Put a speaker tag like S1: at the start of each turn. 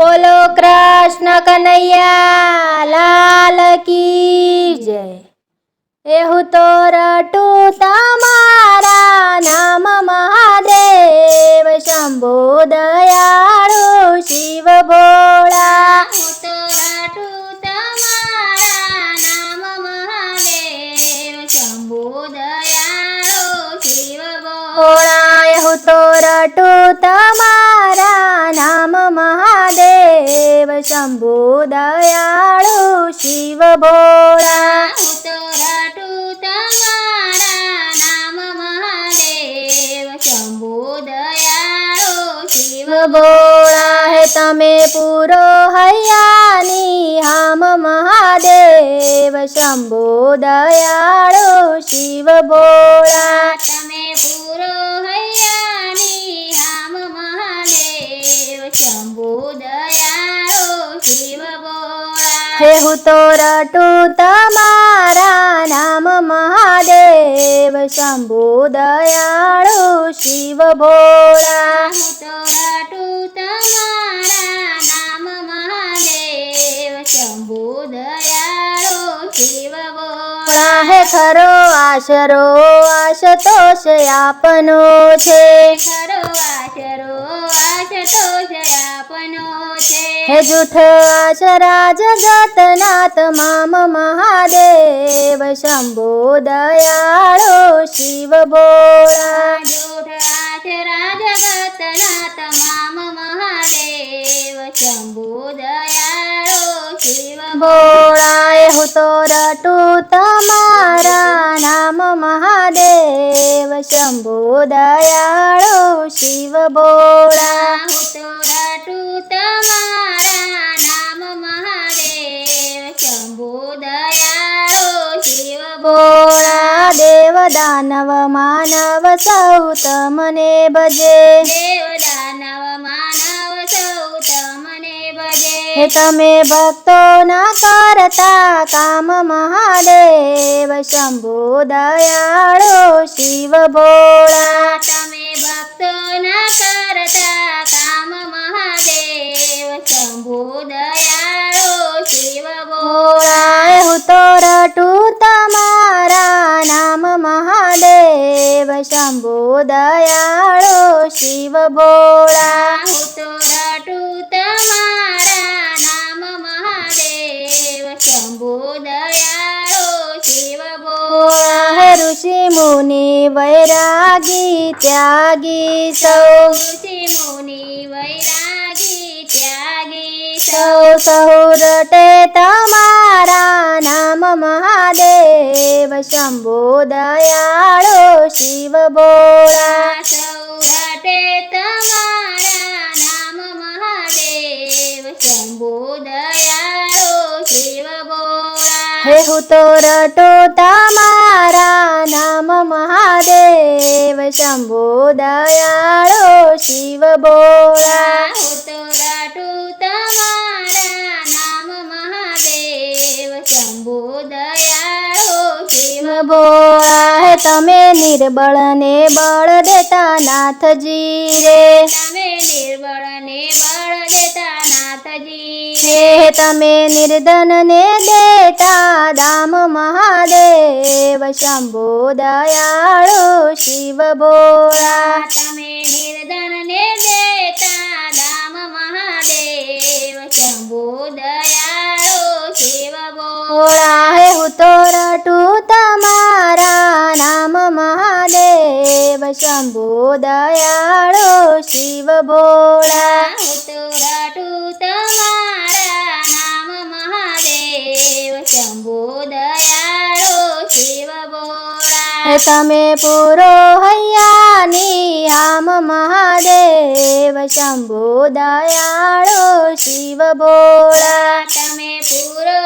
S1: बोलो कृष्ण कन्हैया लाल की जय। एहु तो रटू तमारा नाम महादेव शंभो दयाळु शिव भोळा।
S2: तो रटू तमारा नाम महादेव शंभो दयाळु शिव
S1: भोळा। एहु तो रटू तमारा नाम महादेव शंभो दयाळु शिव भोळा।
S2: तो रटू तमारा नाम महादेव शंभो दयाळु शिव
S1: भोळा। हे तमे पूरो हयानी हम महादेव शंभो दयाळु शिव भोळा।
S2: तमे पूरो हयानी हम महादेव शंभो दयाळु शिव भोळा।
S1: हेहु तो रटू तमारा नाम महादेव शंभो दयाळु शिव भोळा।
S2: तो रटू तमारा नाम महादेव शंभो दयाळु शिव भोळा।
S1: हे खरो आशरो आशतोष आपनो छे।
S2: खरो आशतोष आपनो छे।
S1: हे जूठ आशरा जगतनाथ माम महादेव शंभो दयाळु शिव भोळा।
S2: जूठ आशरा जगतनाथ माम महादेव शंभो दयाळु शिव
S1: भोळा। एहु तो रटू तमारा नाम महादेव शंभो दयाळु शिव भोळा।
S2: तो रटू तमारा नाम महादेव शंभो दयाळु शिव
S1: भोळा। देव दानव मानव सौ तमने भजे।
S2: देव दानव मानव सौ तमने भजे।
S1: हे तमे भक्तो ना करता काम महादेव शंभो दयाळु शिव भोळा।
S2: तमे भक्तो न करता काम महादेव शंभो दयाळु शिव
S1: भोळा। एहु तो रटू तमारा नाम महादेव शंभो दयाळु शिव भोळा।
S2: तो रटू तमारा नाम महादेव शंभो दयाळु शिव
S1: भोळा। हे ऋषी मुनी वैरागी त्यागी सौ।
S2: ऋषी मुनी वैरागी त्यागी
S1: सौ सहु रटे तमारा नाम महादेव शंभो दयाळु शिव भोळा।
S2: सौरटे तमारा नाम महादेव शंभो दयाळु शिव भोळा।
S1: हेहु तो रटो तमारा नाम महादेव शंभो दयाळु शिव भोळा।
S2: तो रटू तमारा नाम महादेव शंभो दयाळु शिव
S1: भोळा। हे तमे निर्बळ ने बळ देता नाथजी रे।
S2: तमे निर्बळ ने बळ देता नाथजी।
S1: हे तमे निर्धन ने देता दाम महादेव शंभो दयाळु शिव भोळा।
S2: तमे निर्धन ने देता दाम महादेव शंभो दयाळु शिव
S1: भोळा। हेहु तो रटू तमारा नाम महादेव शंभो दयाळु शिव भोळा।
S2: तो रटू तमारा नाम महादेव शंभो दयाळु शिव भोळा।
S1: हे तमे पूरो हयानी हम महादेव शंभो दयाळु शिव भोळा।
S2: तमे पूरो